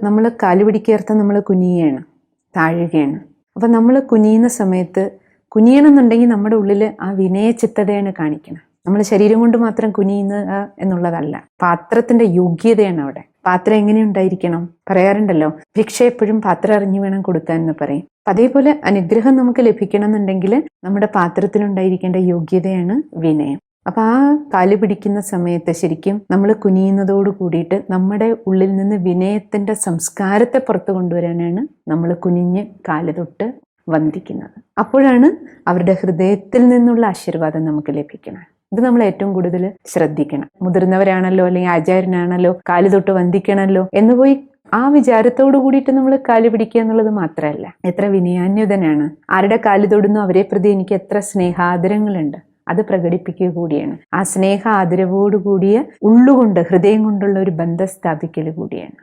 നമ്മൾ കാല് പിടിക്കേർത്ത് നമ്മൾ കുനിയാണ്, താഴുകയാണ്. അപ്പം നമ്മൾ കുനിയുന്ന സമയത്ത് കുനിയണമെന്നുണ്ടെങ്കിൽ നമ്മുടെ ഉള്ളിൽ ആ വിനയചിത്തതയാണ് കാണിക്കണം. നമ്മൾ ശരീരം കൊണ്ട് മാത്രം കുനിയുക എന്നുള്ളതല്ല, പാത്രത്തിന്റെ യോഗ്യതയാണ് അവിടെ. പാത്രം എങ്ങനെ ഉണ്ടായിരിക്കണം പറയാറുണ്ടല്ലോ, ഭിക്ഷ എപ്പോഴും പാത്രം അറിഞ്ഞു വേണം കൊടുക്കാൻ എന്ന് പറയും. അതേപോലെ അനുഗ്രഹം നമുക്ക് ലഭിക്കണം എന്നുണ്ടെങ്കിൽ നമ്മുടെ പാത്രത്തിലുണ്ടായിരിക്കേണ്ട യോഗ്യതയാണ് വിനയം. അപ്പൊ ആ കാല് പിടിക്കുന്ന സമയത്ത് ശരിക്കും നമ്മൾ കുനിയുന്നതോട് കൂടിയിട്ട് നമ്മുടെ ഉള്ളിൽ നിന്ന് വിനയത്തിന്റെ സംസ്കാരത്തെ പുറത്തു കൊണ്ടുവരാനാണ് നമ്മൾ കുനിഞ്ഞ് കാല് തൊട്ട് വന്ദിക്കുന്നത്. അപ്പോഴാണ് അവരുടെ ഹൃദയത്തിൽ നിന്നുള്ള ആശീർവാദം നമുക്ക് ലഭിക്കണം. ഇത് നമ്മൾ ഏറ്റവും കൂടുതൽ ശ്രദ്ധിക്കണം. മുതിർന്നവരാണല്ലോ അല്ലെങ്കിൽ ആചാര്യനാണല്ലോ കാല് തൊട്ട് വന്ദിക്കണമല്ലോ എന്ന് പോയി ആ വിചാരത്തോടു കൂടിയിട്ട് നമ്മൾ കാല് പിടിക്കുക എന്നുള്ളത് മാത്രമല്ല, എത്ര വിനയാന്യുതനാണ്, ആരുടെ കാല് തൊടുന്നു അവരെ പ്രതി എനിക്ക് എത്ര സ്നേഹാദരങ്ങളുണ്ട്, അത് പ്രകടിപ്പിക്കുക കൂടിയാണ്. ആ സ്നേഹ ആദരവോടുകൂടിയ ഉള്ളുകൊണ്ട് ഹൃദയം കൊണ്ടുള്ള ഒരു ബന്ധം സ്ഥാപിക്കൽ കൂടിയാണ്.